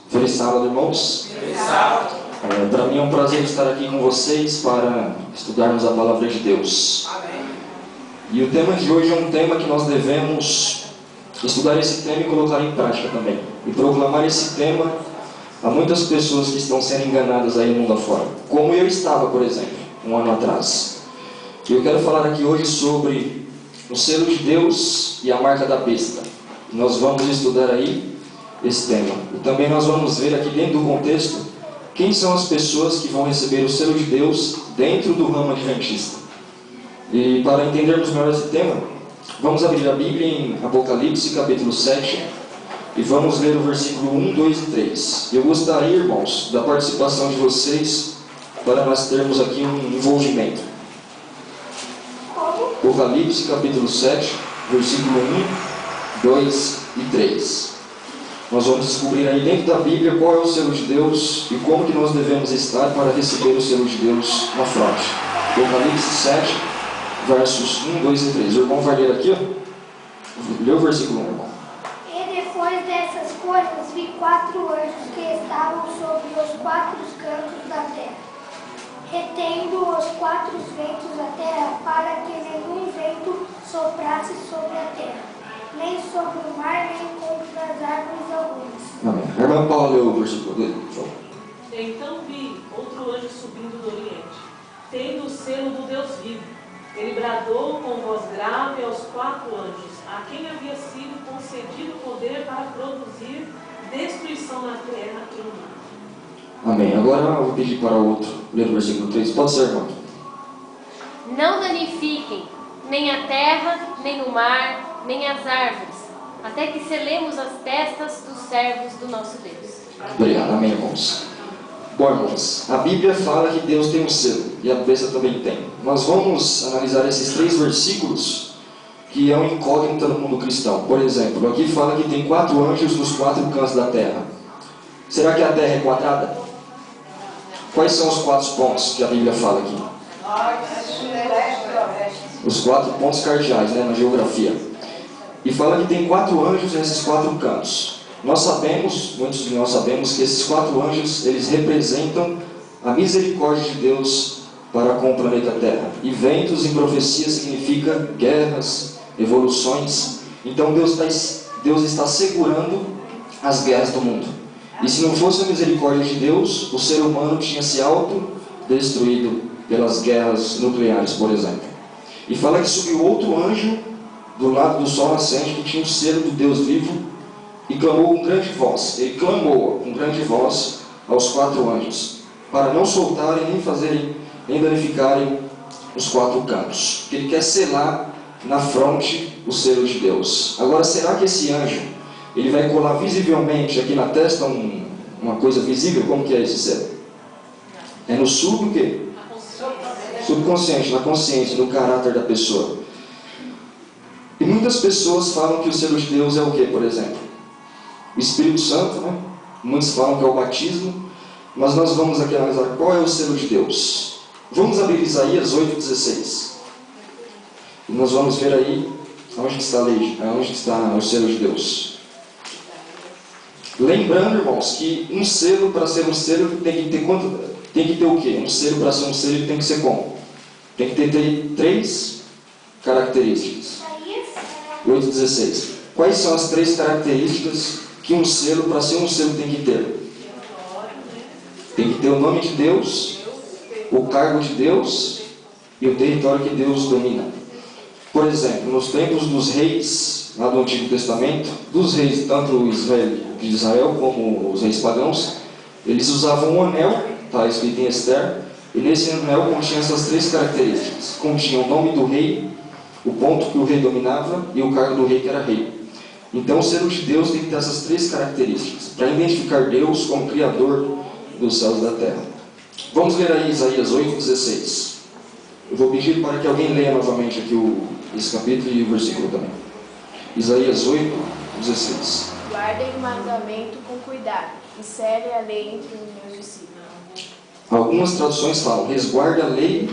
Feliz sábado, irmãos. Feliz sábado. Para mim é um prazer estar aqui com vocês para estudarmos a palavra de Deus. Amém. E o tema de hoje é um tema que nós devemos estudar esse tema e colocar em prática também. E proclamar esse tema a muitas pessoas que estão sendo enganadas aí no mundo afora. Como eu estava, por exemplo, um ano atrás. E eu quero falar aqui hoje sobre o selo de Deus e a marca da besta. Nós vamos estudar aí esse tema. E também nós vamos ver aqui dentro do contexto quem são as pessoas que vão receber o selo de Deus dentro do ramo adventista. E para entendermos melhor esse tema, vamos abrir a Bíblia em Apocalipse, capítulo 7, e vamos ler o versículo 1, 2 e 3. Eu gostaria, irmãos, da participação de vocês para nós termos aqui um envolvimento. Apocalipse, capítulo 7, versículo 1, 2 e 3. Nós vamos descobrir aí dentro da Bíblia qual é o selo de Deus e como que nós devemos estar para receber o selo de Deus na fronte. Apocalipse 7, versos 1, 2 e 3. O irmão vai ler aqui, ó. Lê o versículo 1, irmão. E depois dessas coisas vi 4 anjos que estavam sobre os 4 cantos da terra, retendo os 4 ventos da terra, para que nenhum vento soprasse sobre a terra, nem sobre o mar, nem contra as árvores algumas. Amém. A irmã Paula leu o versículo dele, por favor. Então vi outro anjo subindo do oriente, tendo o selo do Deus vivo. Ele bradou com voz grave aos 4 anjos, a quem havia sido concedido poder para produzir destruição na terra e no mar. Amém. Agora eu vou pedir para o outro ler o versículo 3. Pode ser, irmão. Não danifiquem nem a terra, nem o mar, nem as árvores, até que selemos as testas dos servos do nosso Deus. Obrigado. Amém, irmãos. Bom, irmãos, a Bíblia fala que Deus tem um selo, e a besta também tem. Nós vamos analisar esses 3 versículos, que é uma incógnita no mundo cristão. Por exemplo, aqui fala que tem 4 anjos nos 4 cantos da terra. Será que a terra é quadrada? Quais são os 4 pontos que a Bíblia fala aqui? Os 4 pontos cardeais, né, na geografia. E fala que tem 4 anjos nesses 4 cantos. Nós sabemos, muitos de nós sabemos, que esses 4 anjos, eles representam a misericórdia de Deus para com o planeta Terra. E ventos em profecia significa guerras, evoluções. Então Deus está segurando as guerras do mundo. E se não fosse a misericórdia de Deus, o ser humano tinha se autodestruído pelas guerras nucleares, por exemplo. E fala que subiu outro anjo do lado do sol nascente, que tinha o selo do Deus vivo, e clamou com grande voz. Ele clamou com grande voz aos 4 anjos, para não soltarem, nem danificarem os 4 cantos. Ele quer selar na fronte o selo de Deus. Agora, será que esse anjo, ele vai colar visivelmente aqui na testa uma coisa visível? Como que é esse selo? É no subconsciente, na consciência, no caráter da pessoa. E muitas pessoas falam que o selo de Deus é o que, por exemplo? O Espírito Santo, né? Muitos falam que é o batismo, mas nós vamos aqui analisar qual é o selo de Deus. Vamos abrir Isaías 8,16. E nós vamos ver aí onde está a lei, onde está o selo de Deus. Lembrando, irmãos, que um selo, para ser um selo, tem que ter o quê? Um selo, para ser um selo, tem que ser como? Tem que ter 3 características. 8,16. Quais são as 3 características que um selo, para ser um selo, tem que ter? Tem que ter o nome de Deus, o cargo de Deus e o território que Deus domina. Por exemplo, nos tempos dos reis, lá do Antigo Testamento, dos reis, tanto de Israel como os reis pagãos, eles usavam um anel, está escrito em Esther, e nesse anel continha essas 3 características. Continha o nome do rei, o ponto que o rei dominava e o cargo do rei, que era rei. Então o selo de Deus tem que ter essas 3 características, para identificar Deus como Criador dos céus e da terra. Vamos ler aí Isaías 8,16. Eu vou pedir para que alguém leia novamente aqui esse capítulo e o versículo também. Isaías 8,16. Guardem o mandamento com cuidado, e sele a lei entre os meus discípulos. Algumas traduções falam, resguarde a lei,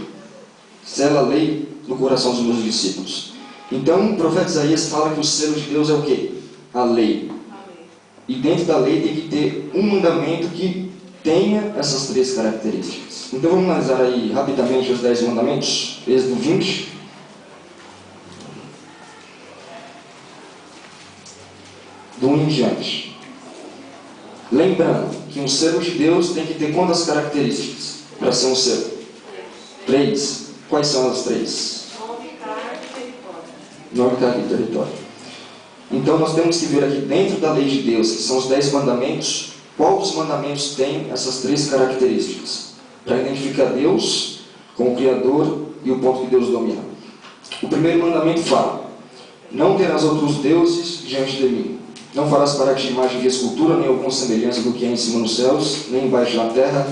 sela a lei no coração dos meus discípulos. Então o profeta Isaías fala que o selo de Deus é o quê? A lei. E dentro da lei tem que ter um mandamento que tenha essas 3 características. Então vamos analisar aí rapidamente os 10 mandamentos. Êxodo 20. Do 1 em diante. Lembrando que um servo de Deus tem que ter quantas características para ser um servo? 3. Quais são as 3? Nome, cargo e território. Nome, cargo e território. Então nós temos que ver aqui dentro da lei de Deus, que são os 10 mandamentos, qual dos mandamentos tem essas 3 características, para identificar Deus como Criador e o ponto que Deus domina. O primeiro mandamento fala: não terás outros deuses diante de mim. Não farás para ti imagem de escultura, nem alguma semelhança do que é em cima nos céus, nem embaixo da terra,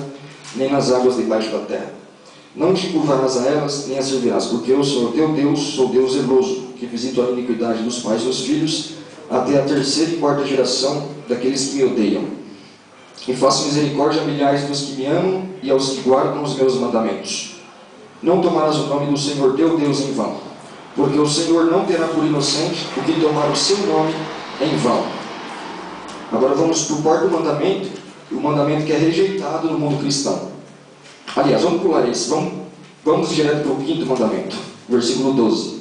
nem nas águas debaixo da terra. Não te curvarás a elas, nem as servirás, porque eu sou o teu Deus, sou Deus zeloso, que visito a iniquidade dos pais e dos filhos, até a 3ª e 4ª geração daqueles que me odeiam. E faço misericórdia a milhares dos que me amam e aos que guardam os meus mandamentos. Não tomarás o nome do Senhor teu Deus em vão, porque o Senhor não terá por inocente o que tomar o seu nome em vão. Agora vamos para o 4º mandamento, o mandamento que é rejeitado no mundo cristão. Aliás, vamos pular esse, vamos direto para o 5º mandamento, versículo 12.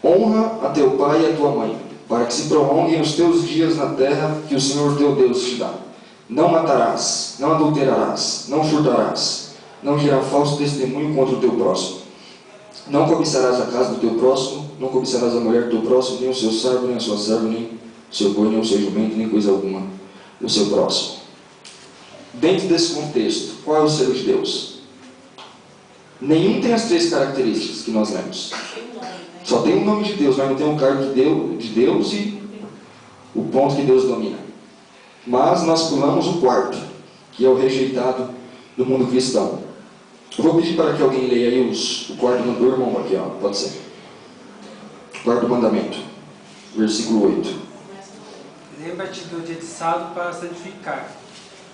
Honra a teu pai e a tua mãe, para que se prolonguem os teus dias na terra que o Senhor teu Deus te dá. Não matarás, não adulterarás, não furtarás, não dirás falso testemunho contra o teu próximo. Não cobiçarás a casa do teu próximo, não cobiçarás a mulher do teu próximo, nem o seu servo, nem a sua serva, nem o seu boi, nem o seu jumento, nem coisa alguma do seu próximo. Dentro desse contexto, qual é o servo de Deus? Nenhum tem as 3 características que nós lemos. Só tem o nome de Deus, mas não tem o cargo de Deus e o ponto que Deus domina. Mas nós pulamos o 4º, que é o rejeitado do mundo cristão. Eu vou pedir para que alguém leia aí o 4º mandamento, irmão, aqui, ó, pode ser. 4º mandamento, versículo 8. Lembra-te do dia de sábado para santificar.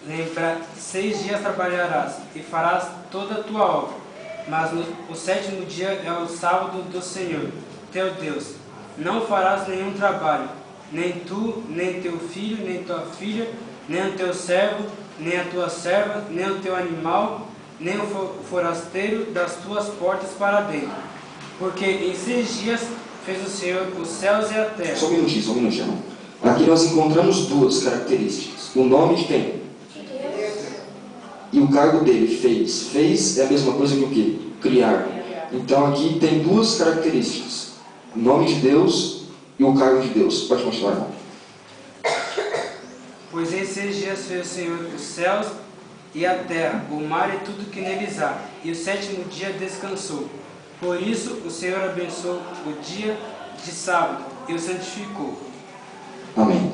Lembra, 6 dias trabalharás e farás toda a tua obra, mas o 7º dia é o sábado do Senhor, teu Deus. Não farás nenhum trabalho, nem tu, nem teu filho, nem tua filha, nem o teu servo, nem a tua serva, nem o teu animal, nem o forasteiro das tuas portas para dentro. Porque em 6 dias fez o Senhor os céus e a terra. Só um minutinho. Aqui nós encontramos 2 características. O nome de quem? E o cargo dele, fez. Fez é a mesma coisa que o quê? Criar. Então aqui tem 2 características. O nome de Deus e o cargo de Deus. Pode continuar, irmão. Pois em 6 dias fez o Senhor os céus e a terra, o mar e tudo que neles há, e o 7º dia descansou. Por isso o Senhor abençoou o dia de sábado e o santificou. Amém.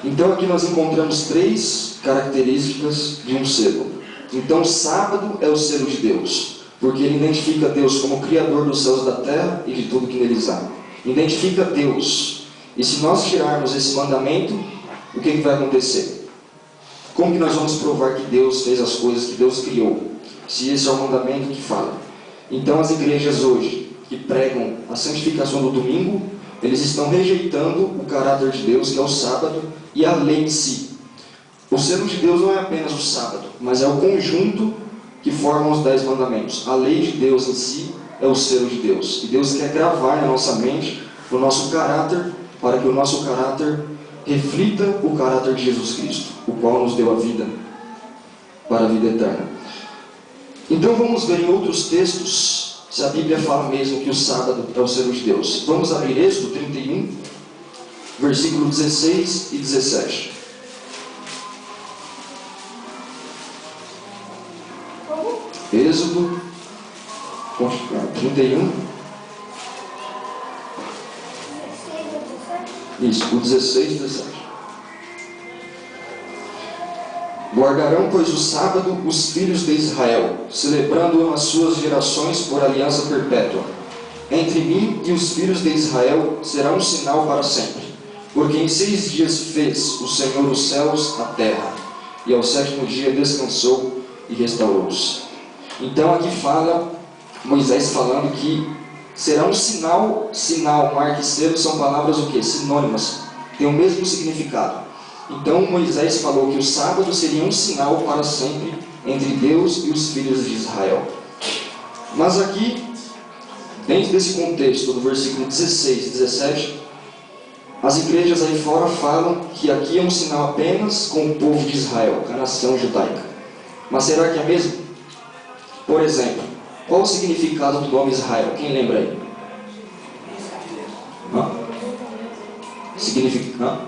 Então aqui nós encontramos 3 características de um servo. Então sábado é o servo de Deus, porque ele identifica Deus como Criador dos céus e da terra e de tudo que neles há. Identifica Deus. E se nós tirarmos esse mandamento, o que vai acontecer? Como que nós vamos provar que Deus fez as coisas que Deus criou? Se esse é o mandamento que fala. Então as igrejas hoje, que pregam a santificação do domingo, eles estão rejeitando o caráter de Deus, que é o sábado, e a lei em si. O servo de Deus não é apenas o sábado, mas é o conjunto que formam os 10 mandamentos. A lei de Deus em si é o servo de Deus. E Deus quer gravar na nossa mente, no nosso caráter, para que o nosso caráter reflita o caráter de Jesus Cristo, o qual nos deu a vida para a vida eterna. Então vamos ver em outros textos se a Bíblia fala mesmo que o sábado é o servo de Deus. Vamos abrir Êxodo 31, versículo 16 e 17. Êxodo 31. Isso, o 16 e 17. Guardarão, pois, o sábado os filhos de Israel, celebrando-o nas suas gerações por aliança perpétua. Entre mim e os filhos de Israel será um sinal para sempre. Porque em 6 dias fez o Senhor os céus, a terra, e ao 7º dia descansou e restaurou-os. Então aqui fala, Moisés falando que será um sinal, marca e selo são palavras o quê? Sinônimas, tem o mesmo significado. Então Moisés falou que o sábado seria um sinal para sempre entre Deus e os filhos de Israel. Mas aqui, dentro desse contexto, do versículo 16 e 17, as igrejas aí fora falam que aqui é um sinal apenas com o povo de Israel, com a nação judaica. Mas será que é mesmo? Por exemplo, qual o significado do nome Israel? Quem lembra aí? Significa?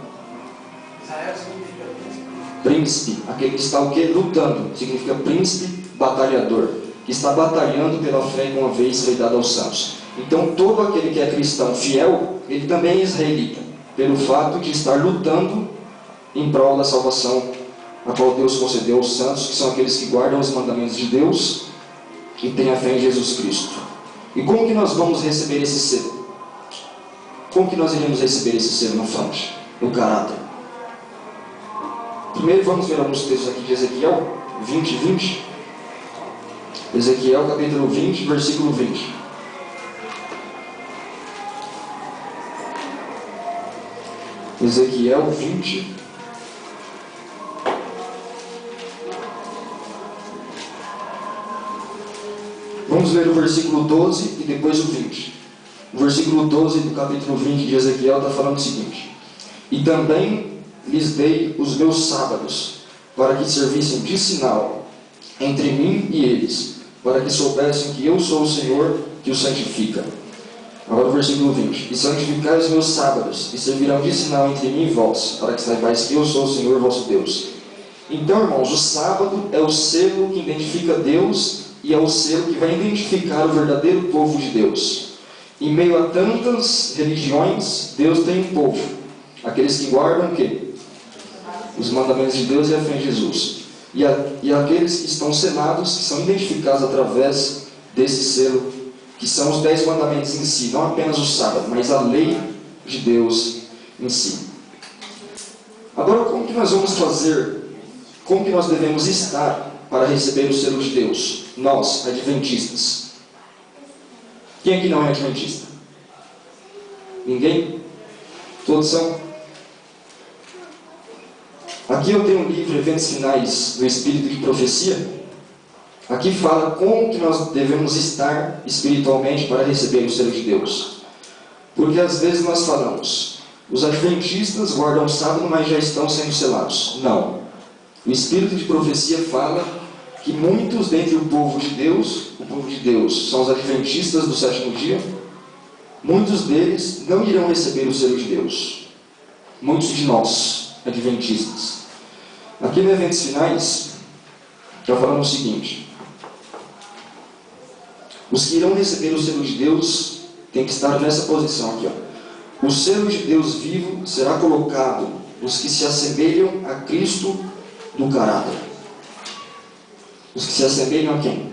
Israel significa Príncipe, aquele que está o quê? Lutando. Significa príncipe batalhador, que está batalhando pela fé que uma vez foi dada aos santos. Então todo aquele que é cristão fiel, ele também é israelita, pelo fato de estar lutando em prol da salvação a qual Deus concedeu aos santos, que são aqueles que guardam os mandamentos de Deus e têm a fé em Jesus Cristo. E como que nós vamos receber esse selo? Como que nós iremos receber esse selo no fronte, no caráter? Primeiro vamos ver alguns textos aqui de Ezequiel 20, 20. Ezequiel capítulo 20, versículo 20. Ezequiel 20. Vamos ler o versículo 12 e depois o 20. O versículo 12 do capítulo 20 de Ezequiel está falando o seguinte: E também lhes dei os meus sábados, para que servissem de sinal entre mim e eles, para que soubessem que eu sou o Senhor que os santifica. Agora o versículo 20. E santificai os meus sábados, e servirão de sinal entre mim e vós, para que saibais que eu sou o Senhor vosso Deus. Então, irmãos, o sábado é o selo que identifica Deus, e é o selo que vai identificar o verdadeiro povo de Deus. Em meio a tantas religiões, Deus tem um povo. Aqueles que guardam o quê? Os mandamentos de Deus e a fé em Jesus. E aqueles que estão selados, que são identificados através desse selo, que são os 10 mandamentos em si, não apenas o sábado, mas a lei de Deus em si. Agora, como que nós vamos fazer, como que nós devemos estar para receber o selo de Deus? Nós, adventistas. Quem aqui não é adventista? Ninguém? Todos são? Aqui eu tenho um livro, Eventos Finais do Espírito de Profecia. Aqui fala como que nós devemos estar espiritualmente para receber o selo de Deus. Porque às vezes nós falamos, os adventistas guardam o sábado, mas já estão sendo selados. Não. O Espírito de Profecia fala que muitos dentre o povo de Deus são os adventistas do sétimo dia. Muitos deles não irão receber o selo de Deus. Muitos de nós, adventistas. Aqui no Eventos Finais, está falando o seguinte: os que irão receber o selo de Deus têm que estar nessa posição aqui, ó. O selo de Deus vivo será colocado os que se assemelham a Cristo do caráter. Os que se assemelham a quem?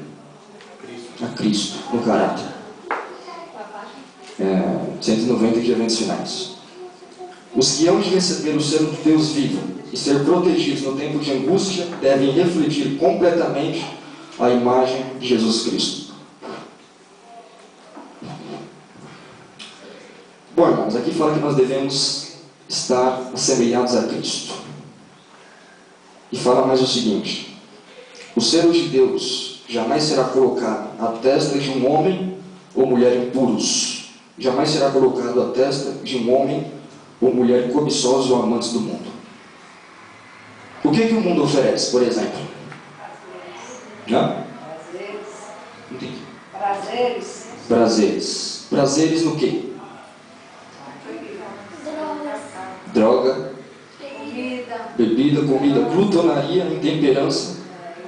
A Cristo no caráter. 190 de Eventos Finais. Os que hão de receber o selo de Deus vivo e ser protegidos no tempo de angústia devem refletir completamente a imagem de Jesus Cristo. Bom, irmãos, aqui fala que nós devemos estar assemelhados a Cristo. E fala mais o seguinte: o selo de Deus jamais será colocado à testa de um homem ou mulher impuros. Jamais será colocado à testa de um homem ou mulher cobiçosos ou amantes do mundo. O que o mundo oferece, por exemplo? Prazeres. Entendi. Prazeres. Prazeres. Prazeres no quê? Droga. Bebida, comida, glutonaria, intemperança.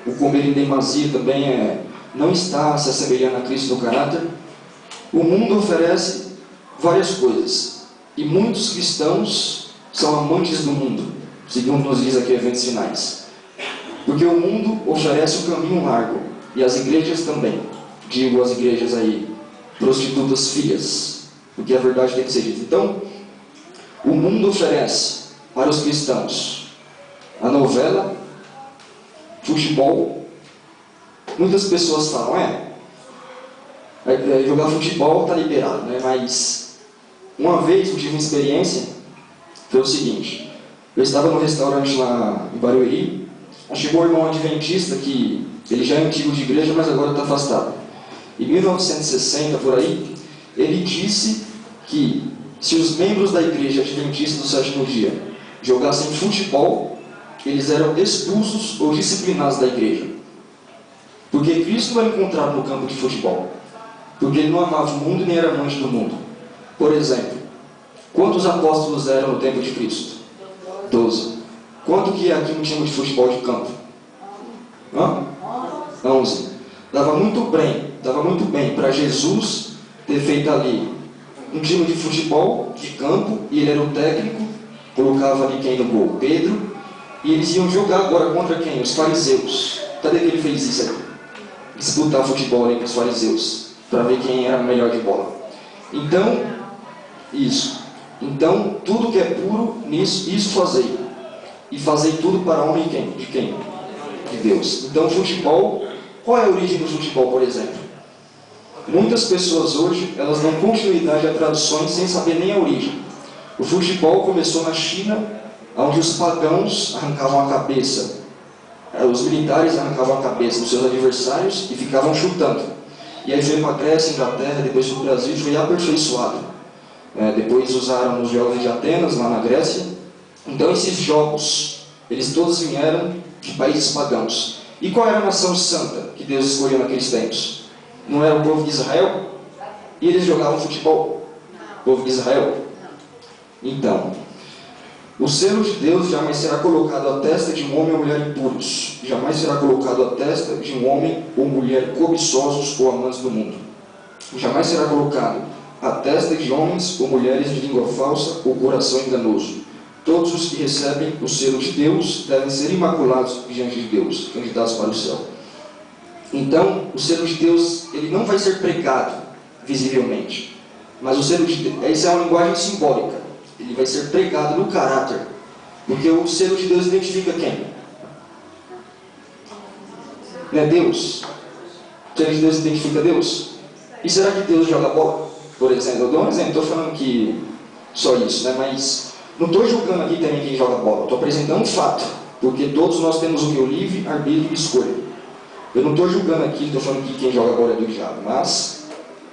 O comer em demasia também não está se assemelhando a Cristo no caráter. O mundo oferece várias coisas. E muitos cristãos são amantes do mundo, segundo nos diz aqui Eventos Finais. Porque o mundo oferece um caminho largo. E as igrejas também. Digo as igrejas aí, prostitutas filhas. Porque a verdade tem que ser dita. Então, o mundo oferece para os cristãos a novela, futebol. Muitas pessoas falam, jogar futebol está liberado, né? Mas uma vez eu tive uma experiência, foi o seguinte: Eu estava no restaurante lá em Barueri, aí chegou um irmão adventista que ele já é antigo de igreja, mas agora está afastado. Em 1960, por aí, ele disse que se os membros da igreja adventista do sétimo dia jogassem futebol, eles eram expulsos ou disciplinados da igreja. Porque Cristo não era encontrado no campo de futebol. Porque ele não amava o mundo nem era amante do mundo. Por exemplo, quantos apóstolos eram no tempo de Cristo? 12. Quanto que aqui no time de futebol de campo? 11. Dava muito bem para Jesus ter feito ali um time de futebol de campo, e ele era o técnico, colocava ali quem no gol? Pedro, e eles iam jogar agora contra quem? Os fariseus. Cadê que ele fez isso aí? Disputar futebol ali com os fariseus, para ver quem era o melhor de bola. Então, Então, tudo que é puro, isso fazei. E fazei tudo para a honra de quem? De Deus. Então, futebol, qual é a origem do futebol, por exemplo? Muitas pessoas hoje, elas dão continuidade a traduções sem saber nem a origem. O futebol começou na China, onde os pagãos arrancavam a cabeça. Os militares arrancavam a cabeça dos seus adversários e ficavam chutando. E aí veio para a Grécia, Inglaterra, depois para o Brasil, e foi aperfeiçoado. Depois usaram nos Jogos de Atenas, lá na Grécia. Então esses jogos, eles todos vieram de países pagãos. E qual era a nação santa que Deus escolheu naqueles tempos? Não era o povo de Israel? E eles jogavam futebol? O povo de Israel? Então, o selo de Deus jamais será colocado à testa de um homem ou mulher impuros. Jamais será colocado à testa de um homem ou mulher cobiçosos ou amantes do mundo. Jamais será colocado à testa de homens ou mulheres de língua falsa ou coração enganoso. Todos os que recebem o selo de Deus devem ser imaculados diante de Deus, candidatos para o céu. Então, o selo de Deus, ele não vai ser pregado visivelmente. Mas o selo de Deus, essa é uma linguagem simbólica. Ele vai ser pregado no caráter. Porque o selo de Deus identifica quem? Não é Deus? O selo de Deus identifica Deus? E será que Deus joga bola? Por exemplo, eu dou um exemplo, estou falando que só isso, né? Mas não estou julgando aqui também quem joga bola. Estou apresentando um fato. Porque todos nós temos o que? O livre arbítrio e escolha. Eu não estou julgando aqui, estou falando que quem joga bola é do diabo. Mas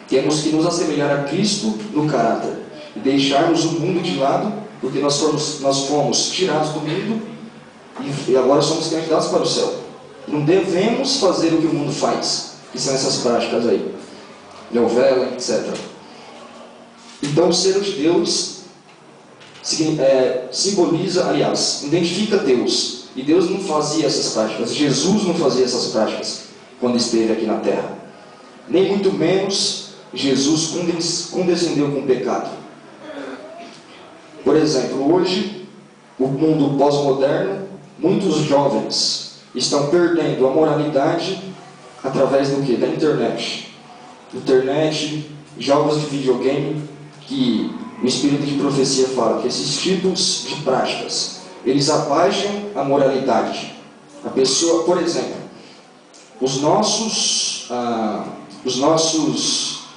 temos que nos assemelhar a Cristo no caráter. E deixarmos o mundo de lado, porque nós fomos tirados do mundo e agora somos candidatos para o céu. Não devemos fazer o que o mundo faz, que são essas práticas aí, novela, etc. Então o selo de Deus simboliza, aliás, identifica Deus. E Deus não fazia essas práticas, Jesus não fazia essas práticas quando esteve aqui na terra. Nem muito menos Jesus condescendeu com o pecado. Por exemplo, hoje, o mundo pós-moderno, muitos jovens estão perdendo a moralidade através do quê? Da internet. Internet, jogos de videogame, que o Espírito de Profecia fala que esses tipos de práticas, eles abaixam a moralidade. A pessoa, por exemplo,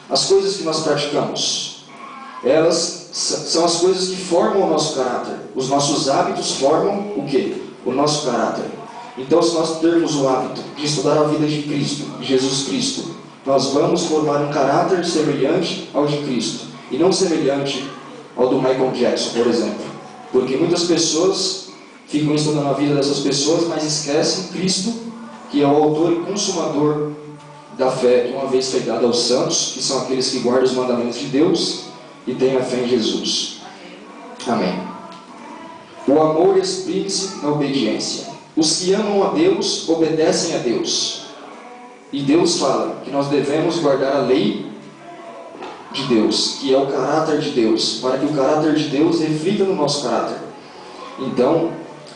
as coisas que nós praticamos, elas são as coisas que formam o nosso caráter. Os nossos hábitos formam o quê? O nosso caráter. Então, se nós termos o hábito de estudar a vida de Cristo, de Jesus Cristo, nós vamos formar um caráter semelhante ao de Cristo, e não semelhante ao do Michael Jackson, por exemplo. Porque muitas pessoas ficam estudando a vida dessas pessoas, mas esquecem Cristo, que é o autor e consumador da fé, que uma vez foi dada aos santos, que são aqueles que guardam os mandamentos de Deus e têm a fé em Jesus. Amém. O amor exprime-se na obediência. Os que amam a Deus, obedecem a Deus. E Deus fala que nós devemos guardar a lei de Deus, que é o caráter de Deus, para que o caráter de Deus reflita no nosso caráter. Então,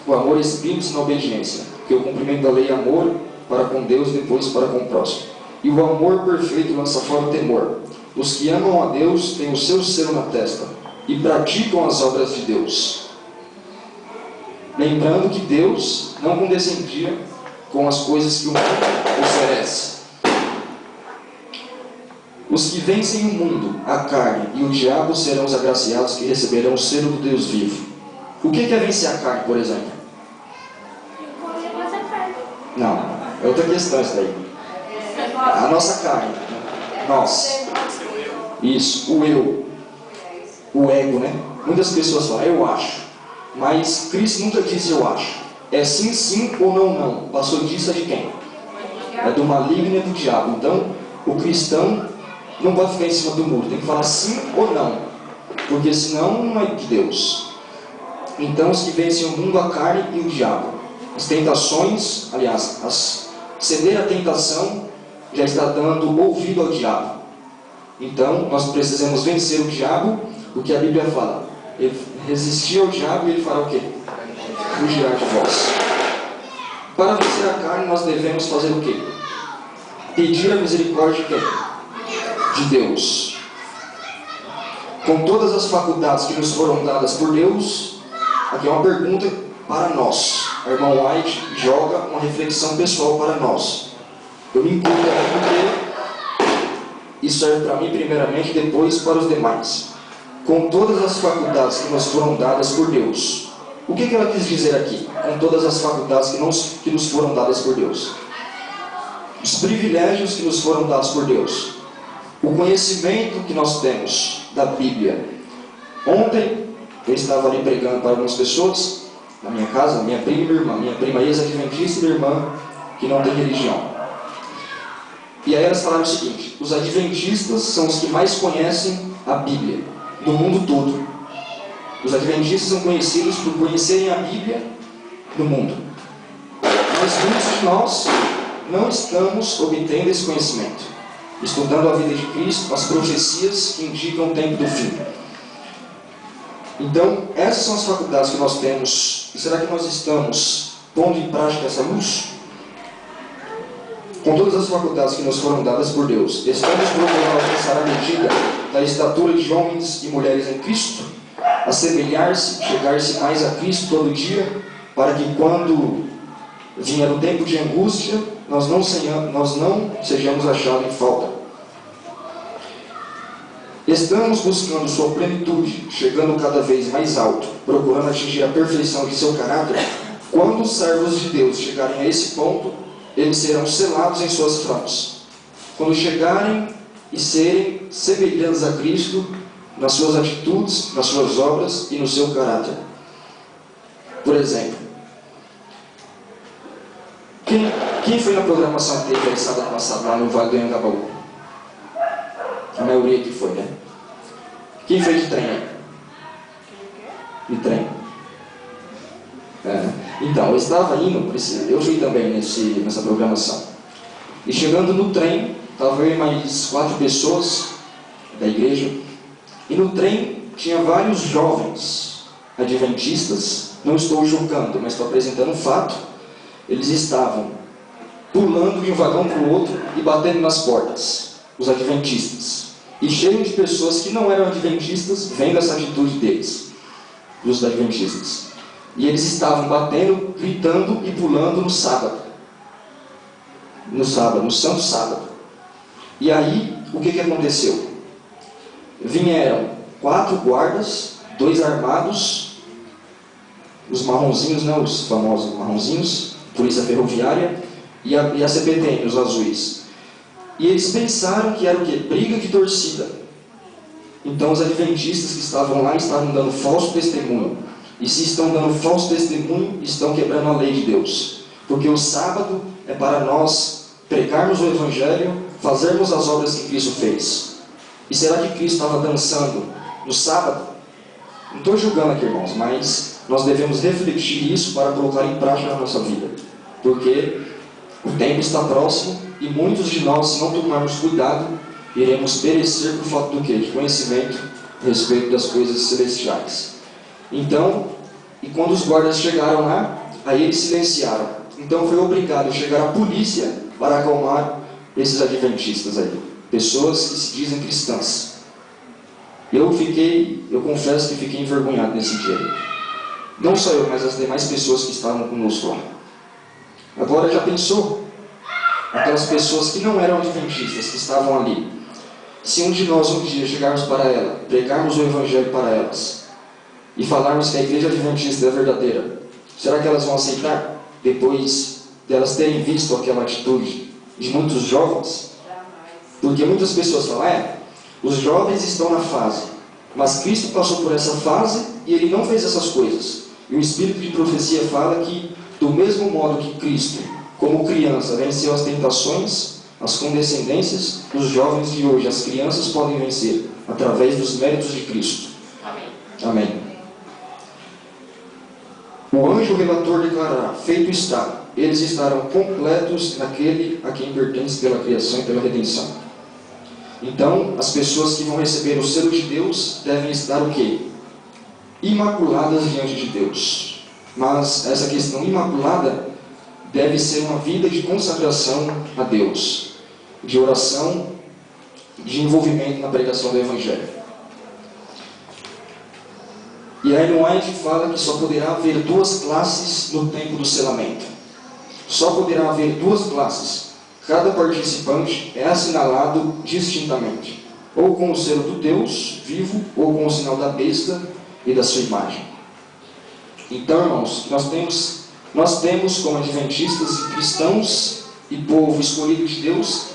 o amor exprime-se na obediência, porque o cumprimento da lei é amor para com Deus e depois para com o próximo. E o amor perfeito lança fora o temor. Os que amam a Deus têm o seu selo na testa e praticam as obras de Deus. Lembrando que Deus não condescendia com as coisas que o mundo oferece. Os que vencem o mundo, a carne e o diabo serão os agraciados que receberão o selo do Deus vivo. O que é vencer a carne, por exemplo? Comer nossa carne. Não, é outra questão isso daí. A nossa carne. Nós. Isso, o eu. O ego, né? Muitas pessoas falam, eu acho. Mas Cristo nunca disse eu acho. É sim, sim ou não, não. Passou disso é de quem? É do maligno e do diabo. Então, o cristão não pode ficar em cima do muro. Tem que falar sim ou não. Porque senão não é de Deus. Então, os que vencem o mundo, a carne e o diabo. As tentações, aliás, ceder à tentação já está dando ouvido ao diabo. Então, nós precisamos vencer o diabo, o que a Bíblia fala. Ele resistir ao diabo e ele fará o quê? Fugirá de vós. Para vencer a carne, nós devemos fazer o quê? Pedir a misericórdia de quem? De Deus. Com todas as faculdades que nos foram dadas por Deus, aqui é uma pergunta para nós. A irmã White joga uma reflexão pessoal para nós. Eu me incluo porque isso serve para mim primeiramente, depois para os demais. Com todas as faculdades que nos foram dadas por Deus. O que ela quis dizer aqui? Com todas as faculdades que nos foram dadas por Deus. Os privilégios que nos foram dados por Deus. O conhecimento que nós temos da Bíblia. Ontem, eu estava ali pregando para algumas pessoas, na minha casa, minha prima e minha irmã. Minha prima ex-adventista e minha irmã que não tem religião. E aí elas falaram o seguinte, os adventistas são os que mais conhecem a Bíblia, no mundo todo. Os adventistas são conhecidos por conhecerem a Bíblia no mundo. Mas muitos de nós não estamos obtendo esse conhecimento, estudando a vida de Cristo, as profecias que indicam o tempo do fim. Então, essas são as faculdades que nós temos. E será que nós estamos pondo em prática essa luz? Com todas as faculdades que nos foram dadas por Deus, estamos procurando alcançar a medida da estatura de homens e mulheres em Cristo, assemelhar-se, chegar-se mais a Cristo todo dia, para que quando vier o tempo de angústia, nós não sejamos achados em falta. Estamos buscando sua plenitude, chegando cada vez mais alto, procurando atingir a perfeição de seu caráter. Quando os servos de Deus chegarem a esse ponto, eles serão selados em suas mãos. Quando chegarem e serem semelhantes a Cristo, nas suas atitudes, nas suas obras e no seu caráter. Por exemplo, quem foi na programação que teve aí sábado passado lá no Vale do Anhangabaú? A maioria que foi, né? Quem foi de trem aí? De trem. Então, eu estava indo, eu fui também nessa programação. E chegando no trem, estava eu e mais 4 pessoas da igreja. E no trem tinha vários jovens adventistas. Não estou julgando, mas estou apresentando um fato. Eles estavam pulando de um vagão para o outro e batendo nas portas, os adventistas. E cheio de pessoas que não eram adventistas, vendo essa atitude deles, dos adventistas. E eles estavam batendo, gritando e pulando no sábado. No santo sábado. E aí, o que aconteceu? Vieram 4 guardas, 2 armados, os marronzinhos, né, os famosos marronzinhos, Polícia Ferroviária, e a CPTM, os azuis. E eles pensaram que era o quê? Briga de torcida. Então os adventistas que estavam lá estavam dando falso testemunho. E se estão dando falso testemunho, estão quebrando a lei de Deus. Porque o sábado é para nós pregarmos o Evangelho, fazermos as obras que Cristo fez. E será que Cristo estava dançando no sábado? Não estou julgando aqui, irmãos, mas nós devemos refletir isso para colocar em prática na nossa vida. Porque o tempo está próximo e muitos de nós, se não tomarmos cuidado, iremos perecer por falta do quê? De conhecimento a respeito das coisas celestiais. Então, e quando os guardas chegaram lá, aí eles silenciaram. Então foi obrigado a chegar a polícia para acalmar esses adventistas aí. Pessoas que se dizem cristãs. Eu confesso que fiquei envergonhado nesse dia. Não só eu, mas as demais pessoas que estavam conosco lá. Agora já pensou? Aquelas pessoas que não eram adventistas, que estavam ali. Se um de nós um dia chegarmos para ela, pregarmos o Evangelho para elas, e falarmos que a igreja adventista é verdadeira, será que elas vão aceitar depois de elas terem visto aquela atitude de muitos jovens? Porque muitas pessoas falam, os jovens estão na fase, mas Cristo passou por essa fase e Ele não fez essas coisas. E o Espírito de profecia fala que, do mesmo modo que Cristo, como criança, venceu as tentações, as condescendências, os jovens de hoje, as crianças, podem vencer através dos méritos de Cristo. Amém. Amém. O anjo relator declarará: feito está, eles estarão completos naquele a quem pertence pela criação e pela redenção. Então, as pessoas que vão receber o selo de Deus devem estar o quê? Imaculadas diante de Deus. Mas essa questão imaculada deve ser uma vida de consagração a Deus, de oração, de envolvimento na pregação do Evangelho. E aí no White fala que só poderá haver duas classes no tempo do selamento. Só poderá haver duas classes. Cada participante é assinalado distintamente, ou com o selo do Deus vivo, ou com o sinal da besta e da sua imagem. Então, irmãos, nós temos como adventistas e cristãos e povo escolhido de Deus,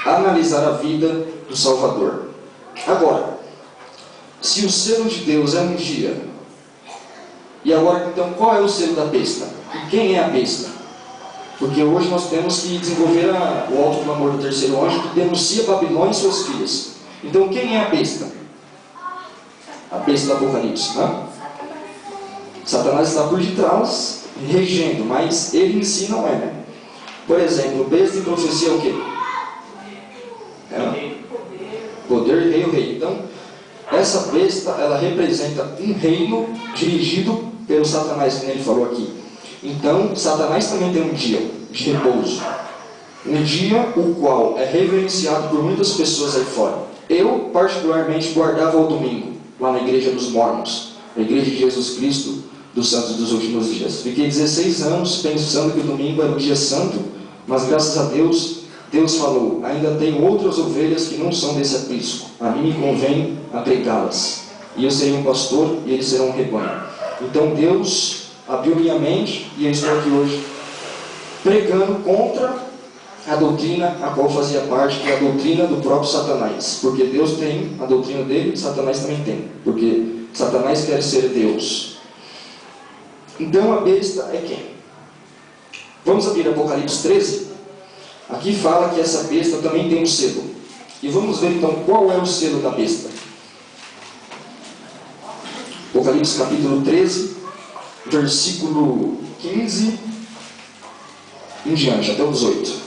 analisar a vida do Salvador. Agora, se o selo de Deus é um dia, e agora então qual é o selo da besta? E quem é a besta? Porque hoje nós temos que desenvolver o alto clamor do terceiro anjo que denuncia Babilônia e suas filhas. Então quem é a besta? A besta do Apocalipse, não? Satanás está por detrás, regendo, mas ele em si não é, né? Por exemplo, besta e profecia é o quê? Poder, rei ou rei. Então, essa besta, ela representa um reino dirigido pelo Satanás, como ele falou aqui. Então, Satanás também tem um dia de repouso. Um dia o qual é reverenciado por muitas pessoas aí fora. Eu, particularmente, guardava o domingo, lá na igreja dos Mormons, a igreja de Jesus Cristo dos Santos dos Últimos Dias. Fiquei 16 anos pensando que o domingo era o dia santo, mas graças a Deus, Deus falou: ainda tenho outras ovelhas que não são desse aprisco. A mim me convém apregá-las. E eu serei um pastor e eles serão um rebanho. Então Deus abriu minha mente e eu estou aqui hoje pregando contra a doutrina a qual fazia parte, que é a doutrina do próprio Satanás. Porque Deus tem a doutrina dele, Satanás também tem. Porque Satanás quer ser Deus. Então a besta é quem? Vamos abrir Apocalipse 13. Aqui fala que essa besta também tem um selo. E vamos ver então qual é o selo da besta. Apocalipse capítulo 13, versículo 15 em diante, até o 18.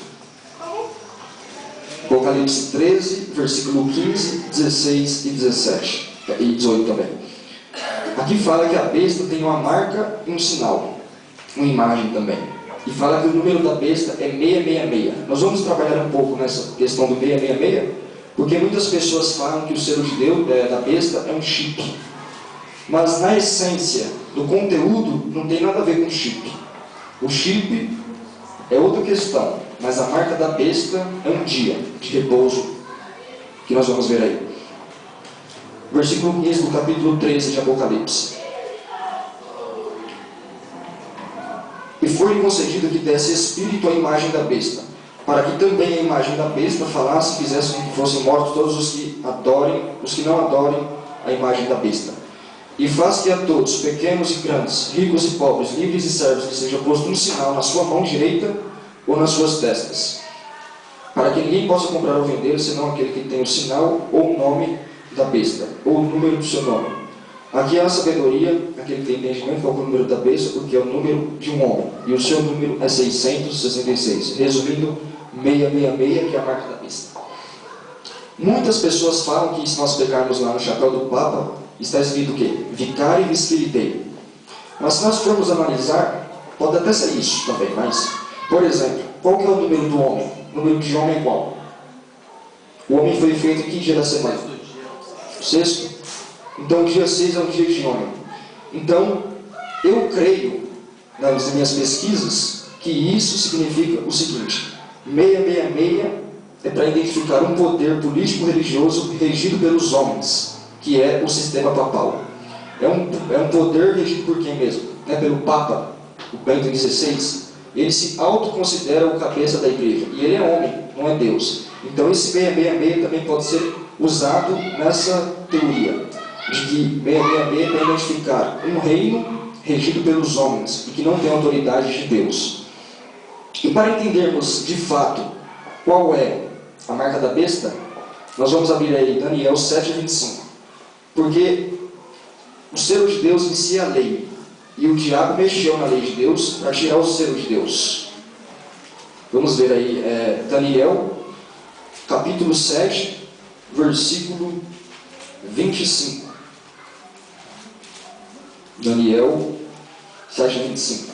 Apocalipse 13, versículo 15, 16 e 17. E 18 também. Aqui fala que a besta tem uma marca e um sinal, uma imagem também. E fala que o número da besta é 666. Nós vamos trabalhar um pouco nessa questão do 666, porque muitas pessoas falam que o selo de Deus, da besta, é um chip. Mas na essência do conteúdo não tem nada a ver com chip. O chip é outra questão, mas a marca da besta é um dia de repouso, que nós vamos ver aí. Versículo 15 do capítulo 13 de Apocalipse. E foi-lhe concedido que desse espírito à imagem da besta, para que também a imagem da besta falasse e fizesse com que fossem mortos todos os que não adorem a imagem da besta. E faz que a todos, pequenos e grandes, ricos e pobres, livres e servos, que seja posto um sinal na sua mão direita ou nas suas testas, para que ninguém possa comprar ou vender, senão aquele que tem o sinal ou o nome da besta, ou o número do seu nome. Aqui há a sabedoria, aquele que tem entendimento, qual é o número da besta, porque é o número de um homem, e o seu número é 666. Resumindo, 666, que é a marca da besta. Muitas pessoas falam que, se nós pegarmos lá no chapéu do Papa, está escrito o quê? Vicário e Spiriteiro. Mas se nós formos analisar, pode até ser isso também, mas, por exemplo, qual que é o número do homem? O número de homem é qual? O homem foi feito em que dia da semana? O sexto? Então o dia 6 é um dia de homem. Então, eu creio, nas minhas pesquisas, que isso significa o seguinte: 666 é para identificar um poder político-religioso regido pelos homens, que é o sistema papal. é um poder regido por quem mesmo? Não é pelo Papa, o Bento XVI. Ele se autoconsidera o cabeça da igreja. E ele é homem, não é Deus. Então esse 666 também pode ser usado nessa teoria, de que 666 para identificar um reino regido pelos homens e que não tem autoridade de Deus. E para entendermos de fato qual é a marca da besta, nós vamos abrir aí Daniel 7:25. Porque o selo de Deus em si é a lei, e o diabo mexeu na lei de Deus para tirar o selo de Deus. Vamos ver aí Daniel capítulo 7, versículo 25. Daniel 7:25.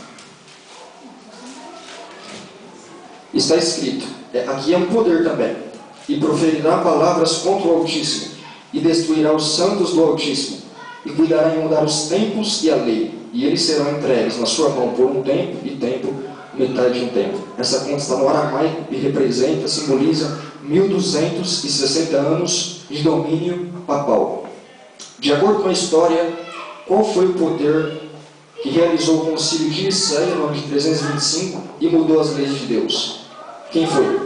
Está escrito, aqui é um poder também: e proferirá palavras contra o Altíssimo, e destruirá os santos do Altíssimo, e cuidará em mudar os tempos e a lei, e eles serão entregues na sua mão por um tempo, e tempo, metade de um tempo. Essa conta está no aramaico e representa, simboliza 1260 anos de domínio papal. De acordo com a história, qual foi o poder que realizou o concílio de Nicéia no ano de 325 e mudou as leis de Deus? Quem foi?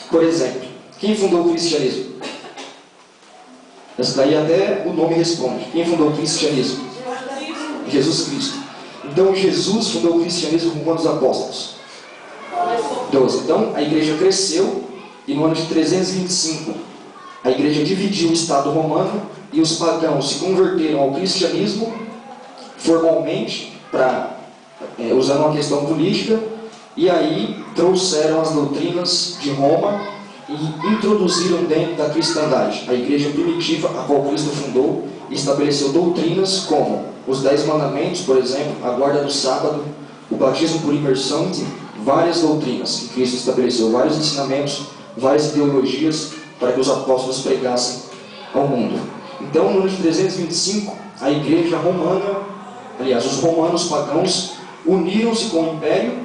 Por exemplo, quem fundou o cristianismo? Essa daí até o nome responde. Quem fundou o cristianismo? Jesus Cristo. Então Jesus fundou o cristianismo com quantos apóstolos? 12. Então a igreja cresceu e no ano de 325 a igreja dividiu o Estado romano e os pagãos se converteram ao cristianismo formalmente, usando uma questão política, e aí trouxeram as doutrinas de Roma e introduziram dentro da cristandade. A igreja primitiva, a qual Cristo fundou, estabeleceu doutrinas como os 10 mandamentos, por exemplo, a guarda do sábado, o batismo por imersão, várias doutrinas que Cristo estabeleceu, vários ensinamentos, várias ideologias para que os apóstolos pregassem ao mundo. Então, no ano de 325, a igreja romana, aliás, os romanos pagãos, uniram-se com o império,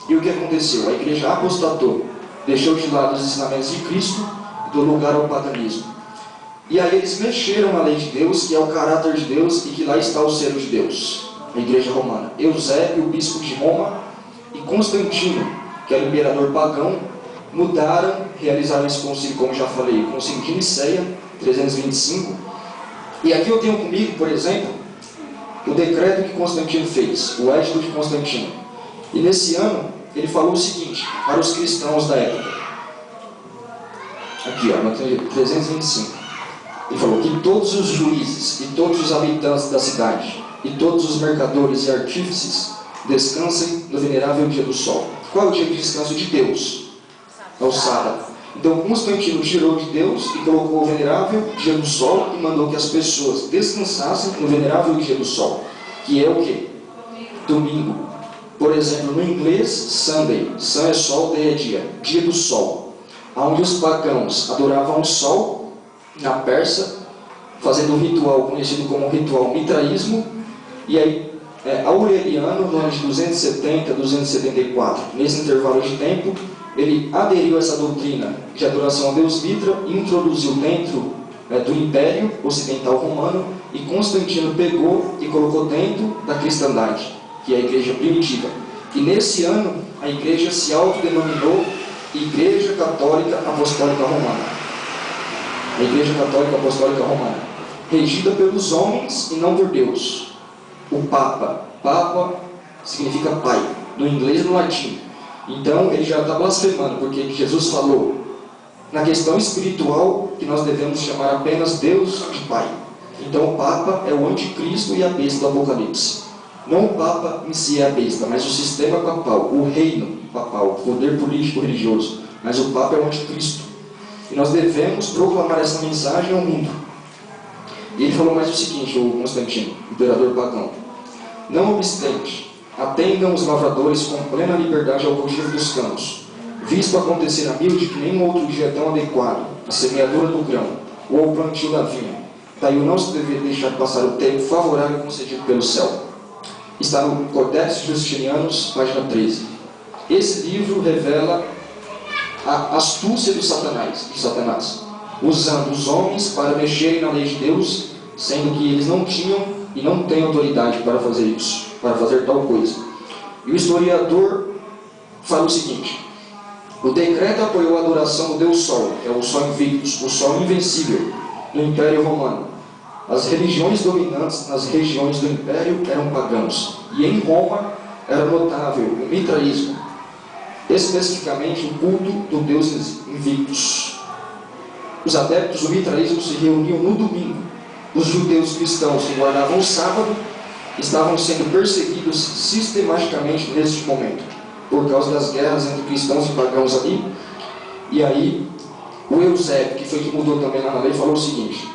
e o que aconteceu? A igreja apostatou, deixou de lado os ensinamentos de Cristo e deu lugar ao paganismo. E aí eles mexeram na lei de Deus, que é o caráter de Deus, e que lá está o selo de Deus, a igreja romana. Eusébio, o bispo de Roma, e Constantino, que era o imperador pagão, mudaram, realizaram esse concílio, como já falei, o concílio de Nicéia, 325. E aqui eu tenho comigo, por exemplo, o decreto que Constantino fez, o Edito de Constantino. E nesse ano, ele falou o seguinte, para os cristãos da época. Aqui, ó, no 325. Ele falou que todos os juízes e todos os habitantes da cidade, e todos os mercadores e artífices, descansem no venerável dia do sol. Qual é o dia de descanso de Deus? É o sábado. Então Constantino tirou de Deus e colocou o venerável dia do sol e mandou que as pessoas descansassem no venerável dia do sol, que é o quê? Domingo. Por exemplo, no inglês, Sunday. Sun é sol, day é dia. Dia do sol. Onde os pagãos adoravam o sol, na Pérsia, fazendo um ritual conhecido como ritual mitraísmo. E aí, Aureliano, no ano de 270, 274, nesse intervalo de tempo, ele aderiu a essa doutrina de adoração a Deus Mitra e introduziu dentro do Império Ocidental Romano, e Constantino pegou e colocou dentro da cristandade, que é a igreja primitiva. E nesse ano, a igreja se autodenominou Igreja Católica Apostólica Romana. A Igreja Católica Apostólica Romana, regida pelos homens e não por Deus. O Papa. Papa significa pai, no inglês e no latim. Então ele já está blasfemando, porque Jesus falou na questão espiritual que nós devemos chamar apenas Deus de Pai. Então o Papa é o anticristo e a besta do Apocalipse. Não o Papa em si é a besta, mas o sistema papal, o reino papal, o poder político religioso. Mas o Papa é o anticristo. E nós devemos proclamar essa mensagem ao mundo. E ele falou mais o seguinte, o Constantino, imperador pagão: não obstante, atendam os lavradores com plena liberdade ao cultivo dos campos, visto acontecer a milde que nenhum outro dia é tão adequado, a semeadura do grão, ou o plantio da vinha. Daí não se deve deixar passar o tempo favorável concedido pelo céu. Está no Codex Justinianus, página 13. Esse livro revela a astúcia de Satanás, usando os homens para mexerem na lei de Deus sendo que eles não tinham e não têm autoridade para fazer isso, para fazer tal coisa. E o historiador fala o seguinte: o decreto apoiou a adoração do Deus Sol, que é o Sol Invictus, o Sol invencível, no Império Romano. As religiões dominantes nas regiões do Império eram pagãos, e em Roma era notável o mitraísmo, especificamente o culto do Deus Invictus. Os adeptos do mitraísmo se reuniam no domingo. Os judeus cristãos que guardavam o sábado estavam sendo perseguidos sistematicamente neste momento, por causa das guerras entre cristãos e pagãos ali. E aí, o Eusébio, que foi que mudou também lá na lei, falou o seguinte: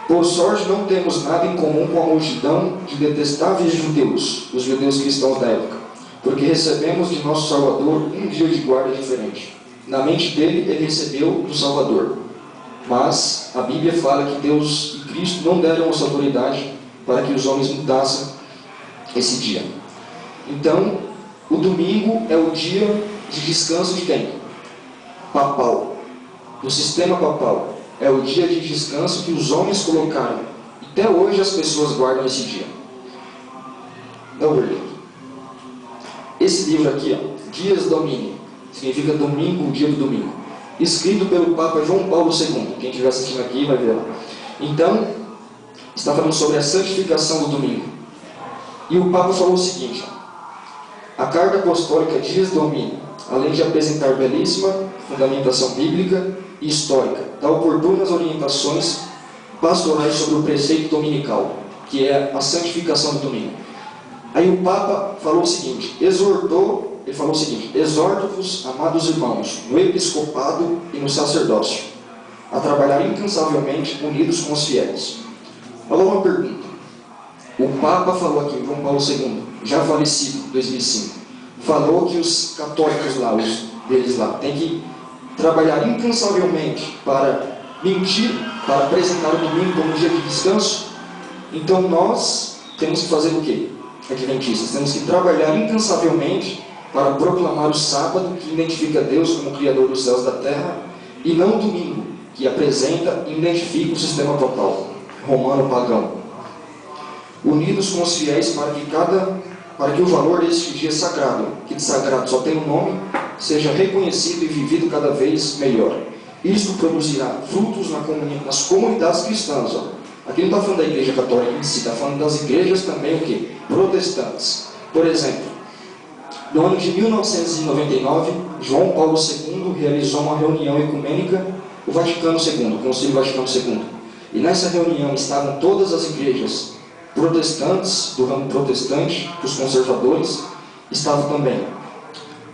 por sorte não temos nada em comum com a multidão de detestáveis judeus, os judeus cristãos da época, porque recebemos de nosso Salvador um dia de guarda diferente. Na mente dele, ele recebeu do Salvador. Mas a Bíblia fala que Deus e Cristo não deram essa autoridade para que os homens mudassem esse dia. Então, o domingo é o dia de descanso de quem? Papal. Do sistema papal. É o dia de descanso que os homens colocaram. Até hoje as pessoas guardam esse dia. Não, verdade. Esse livro aqui, ó, Dies Domini, significa domingo, o dia do domingo, escrito pelo Papa João Paulo II. Quem estiver assistindo aqui vai ver lá. Então, está falando sobre a santificação do domingo. E o Papa falou o seguinte: a Carta Apostólica Dies Domini, além de apresentar belíssima fundamentação bíblica e histórica, dá oportunas orientações pastorais sobre o preceito dominical, que é a santificação do domingo. Aí o Papa falou o seguinte, ele falou o seguinte: exorto-vos, amados irmãos, no episcopado e no sacerdócio, a trabalhar incansavelmente unidos com os fiéis. Agora uma pergunta. O Papa falou aqui, João Paulo II, já falecido, em 2005, falou que os católicos lá, os deles lá, têm que trabalhar incansavelmente para mentir, para apresentar o domingo como dia de descanso. Então nós temos que fazer o quê? Adventistas, temos que trabalhar incansavelmente para proclamar o sábado, que identifica Deus como Criador dos céus e da terra, e não o domingo, que apresenta e identifica o sistema papal, romano pagão. Unidos com os fiéis para que o valor deste dia sagrado, que de sagrado só tem um nome, seja reconhecido e vivido cada vez melhor. Isto produzirá frutos nas comunidades cristãs. Ó. Aqui não está falando da igreja católica em si, está falando das igrejas também o quê? Protestantes. Por exemplo, no ano de 1999, João Paulo II realizou uma reunião ecumênica, o Vaticano II, o Concílio Vaticano II. E nessa reunião estavam todas as igrejas protestantes, do ramo protestante, os conservadores, estavam também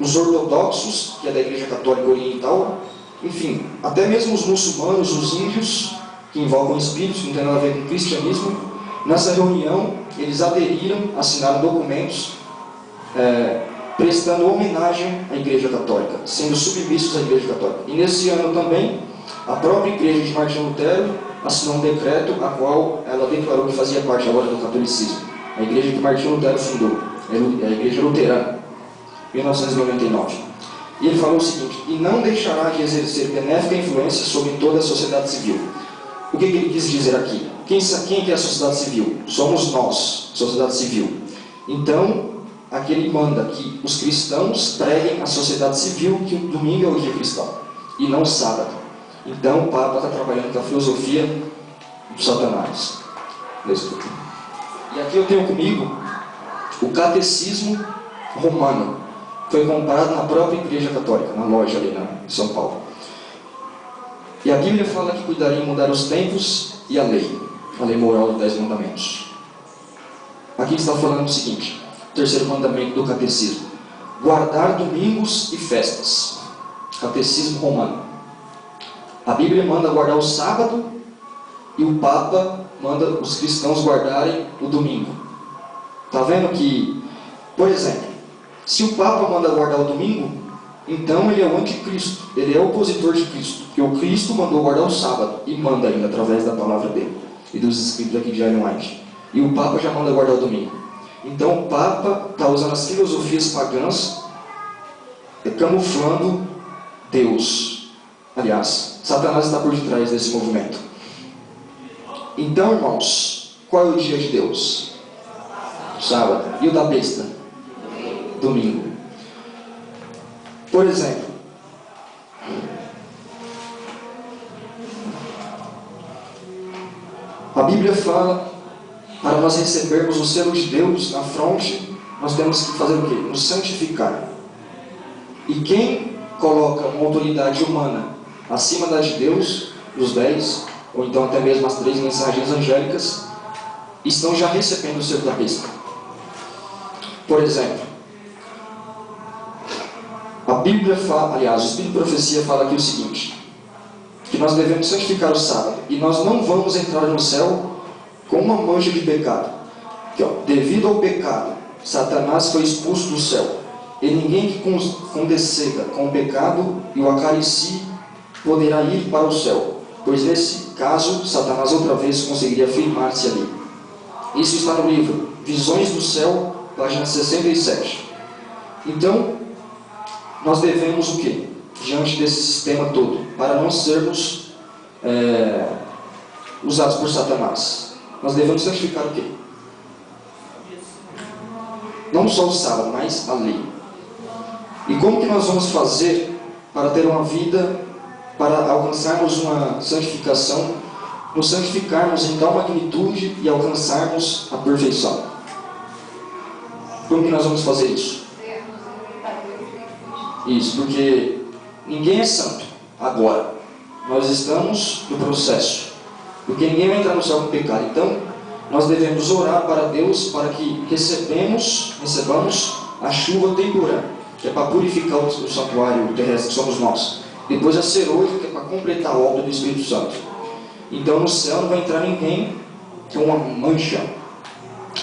os ortodoxos, que é da Igreja Católica Oriental, enfim, até mesmo os muçulmanos, os índios, que invocam espíritos, que não tem nada a ver com o cristianismo. Nessa reunião, eles aderiram, assinaram documentos, prestando homenagem à Igreja Católica, sendo submissos à Igreja Católica. E nesse ano também, a própria Igreja de Martinho Lutero assinou um decreto, a qual ela declarou que fazia parte agora do catolicismo. A Igreja que Martinho Lutero fundou, a Igreja Luterana, 1999. E ele falou o seguinte: e não deixará de exercer benéfica influência sobre toda a sociedade civil. O que ele quis dizer aqui? Quem é a sociedade civil? Somos nós, sociedade civil. Então, aqui ele manda que os cristãos preguem à sociedade civil que o domingo é o dia cristão, e não o sábado. Então, o Papa está trabalhando com a filosofia do Satanás. E aqui eu tenho comigo o Catecismo Romano. Foi comprado na própria Igreja Católica, na loja ali em São Paulo. E a Bíblia fala que cuidaria em mudar os tempos e a lei moral dos 10 mandamentos. Aqui está falando o seguinte, o terceiro mandamento do Catecismo: guardar domingos e festas. Catecismo Romano. A Bíblia manda guardar o sábado e o Papa manda os cristãos guardarem o domingo. Está vendo que, por exemplo, se o Papa manda guardar o domingo, então ele é o anticristo, ele é o opositor de Cristo, porque o Cristo mandou guardar o sábado, e manda ainda através da palavra dele e dos escritos aqui de Ellen White. E o Papa já manda guardar o domingo. Então o Papa está usando as filosofias pagãs, camuflando Deus. Aliás, Satanás está por detrás desse movimento. Então, irmãos, qual é o dia de Deus? Sábado. E o da besta? Domingo. Por exemplo, a Bíblia fala, para nós recebermos o selo de Deus na fronte, nós temos que fazer o quê? Nos santificar. E quem coloca uma autoridade humana acima da de Deus, dos 10, ou então até mesmo as 3 mensagens angélicas, estão já recebendo o selo da besta. Por exemplo, a Bíblia fala, aliás, o Espírito de Profecia fala aqui o seguinte, que nós devemos santificar o sábado, e nós não vamos entrar no céu com uma mancha de pecado. Que, devido ao pecado, Satanás foi expulso do céu, e ninguém que condescenda com o pecado e o acaricie poderá ir para o céu, pois nesse caso, Satanás outra vez conseguiria firmar-se ali. Isso está no livro Visões do Céu, página 67. Então, nós devemos o quê? Diante desse sistema todo, para não sermos usados por Satanás. Nós devemos santificar o quê? Não só o sábado, mas a lei. E como que nós vamos fazer para ter uma vida, para alcançarmos uma santificação, nos santificarmos em tal magnitude e alcançarmos a perfeição? Como que nós vamos fazer isso? Isso, porque ninguém é santo agora. Nós estamos no processo. Porque ninguém vai entrar no céu com pecado. Então, nós devemos orar para Deus para que recebamos a chuva temporã, que é para purificar o santuário terrestre que somos nós. Depois a cerolha, que é para completar a obra do Espírito Santo. Então, no céu não vai entrar ninguém com uma mancha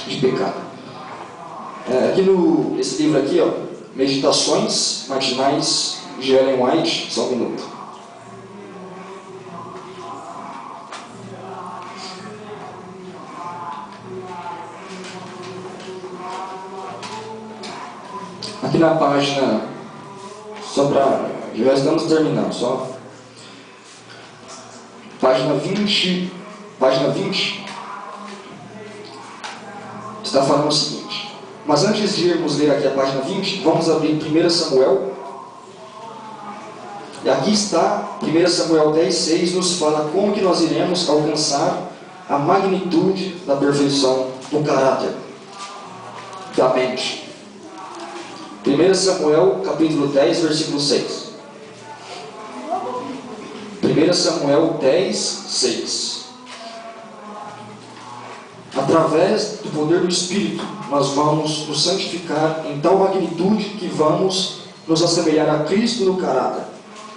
de pecado. Aqui esse livro aqui, Meditações Matinais de Ellen White, só um minuto. Aqui na página, já estamos terminando, só. Página 20, está falando o seguinte. Mas antes de irmos ler aqui a página 20, vamos abrir 1 Samuel. E aqui está, 1 Samuel 10:6 nos fala como que nós iremos alcançar a magnitude da perfeição do caráter, da mente. 1 Samuel capítulo 10, versículo 6. 1 Samuel 10:6. Através do poder do Espírito, nós vamos nos santificar em tal magnitude que vamos nos assemelhar a Cristo no caráter.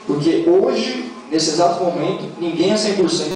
Porque hoje, nesse exato momento, ninguém é 100%.